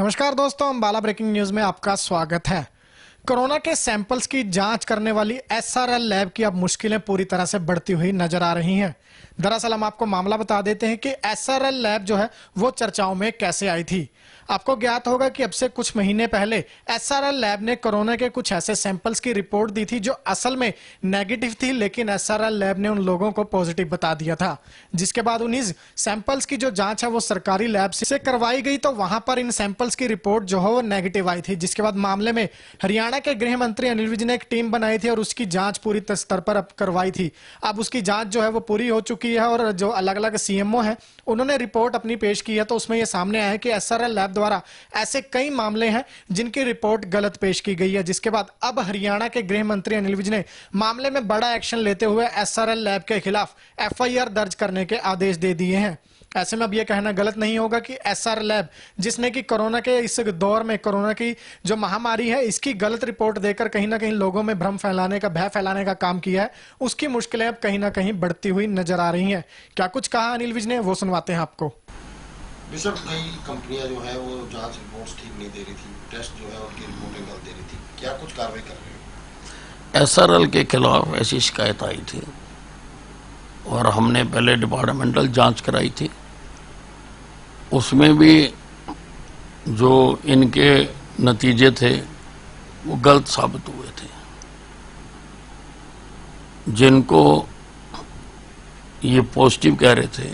नमस्कार दोस्तों, Ambala breaking news में आपका स्वागत है। कोरोना के सैंपल्स की जांच करने वाली एसआरएल लैब की अब मुश्किलें पूरी तरह से बढ़ती हुई नजर आ रही हैं। दरअसल हम आपको मामला बता देते हैं कि एसआरएल लैब जो है वो चर्चाओं में कैसे आई थी। आपको ज्ञात होगा कि अब से कुछ महीने पहले एसआरएल लैब ने कोरोना के कुछ ऐसे सैंपल्स की रिपोर्ट दी थी जो असल में नेगेटिव थी, लेकिन एसआरएल लैब ने उन लोगों को पॉजिटिव बता दिया था। जिसके बाद उन्हीं सैंपल्स की जो जांच है वो सरकारी लैब से करवाई गई, तो वहां पर इन सैंपल्स की रिपोर्ट जो है वो नेगेटिव आई थी। जिसके बाद मामले में हरियाणा के गृह मंत्री अनिल विज ने एक टीम बनाई थी और उसकी जांच पूरी स्तर पर अब करवाई थी। अब उसकी जांच जो है वो पूरी हो चुकी है और जो अलग अलग सीएमओ हैं उन्होंने रिपोर्ट अपनी पेश की है। तो उसमें यह सामने आया कि एसआरएल लैब द्वारा ऐसे कई मामले हैं जिनकी रिपोर्ट गलत पेश की गई है। जिसके बाद अब हरियाणा के गृह मंत्री अनिल विज ने मामले में बड़ा एक्शन लेते हुए एसआरएल लैब के खिलाफ एफआईआर दर्ज करने के आदेश दे दिए हैं। ऐसे में अब यह कहना गलत नहीं होगा कि एसआरएल लैब, जिसने कि कोरोना के इस दौर में कोरोना की जो महामारी है इसकी गलत रिपोर्ट देकर कहीं ना कहीं लोगों में भ्रम फैलाने का, भय फैलाने का काम किया है, उसकी मुश्किलें अब कहीं ना कहीं बढ़ती हुई नजर आ रही हैं। क्या कुछ कहा अनिल विज ने, वो सुनवाते हैं आपको। सर, कई कंपनियां जो है वो जांच रिपोर्ट्स ठीक नहीं दे रही थी, टेस्ट जो है उनकी रिपोर्टें गलत दे रही थी, क्या कुछ कार्रवाई कर रहे हैं? एसआरएल के खिलाफ ऐसी शिकायत आई थी और हमने पहले डिपार्टमेंटल जांच कराई थी। उसमें भी जो इनके नतीजे थे वो गलत साबित हुए थे। जिनको ये पॉजिटिव कह रहे थे,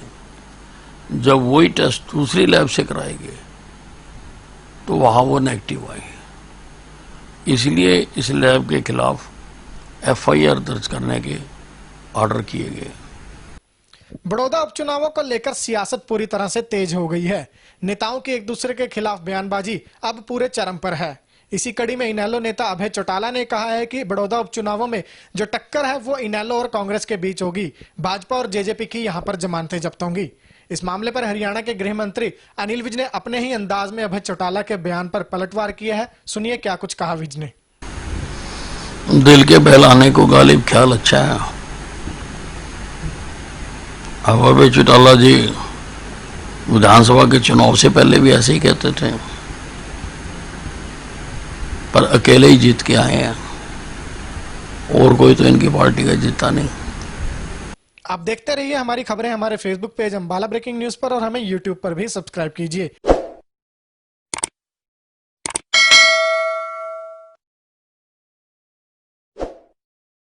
जब वही टेस्ट दूसरी लैब से कराए गए तो वहाँ वो नेगेटिव आए। इसलिए इस लैब के खिलाफ एफआईआर दर्ज करने के ऑर्डर किए गए। बड़ौदा उपचुनावों को लेकर सियासत पूरी तरह से तेज हो गई है। नेताओं की एक दूसरे के खिलाफ बयानबाजी अब पूरे चरम पर है। इसी कड़ी में इनेलो नेता अभय चौटाला ने कहा है कि बड़ौदा उपचुनावों में जो टक्कर है वो इनेलो और कांग्रेस के बीच होगी। भाजपा और जेजेपी की यहां पर जमानतें जब्त होंगी। इस मामले पर हरियाणा के गृह मंत्री अनिल विज ने अपने ही अंदाज में अभय चौटाला के बयान पर पलटवार किया है। सुनिए क्या कुछ कहा विज ने। दिल के बहलाने को गालिब ख्याल अच्छा है। अब अभय चौटाला जी विधानसभा के चुनाव से पहले भी ऐसे ही कहते थे, पर अकेले ही जीत के आए हैं और कोई तो इनकी पार्टी का जीता नहीं। आप देखते रहिए हमारी खबरें हमारे Facebook page Ambala breaking news पर और हमें यूट्यूब पर भी सब्सक्राइब कीजिए।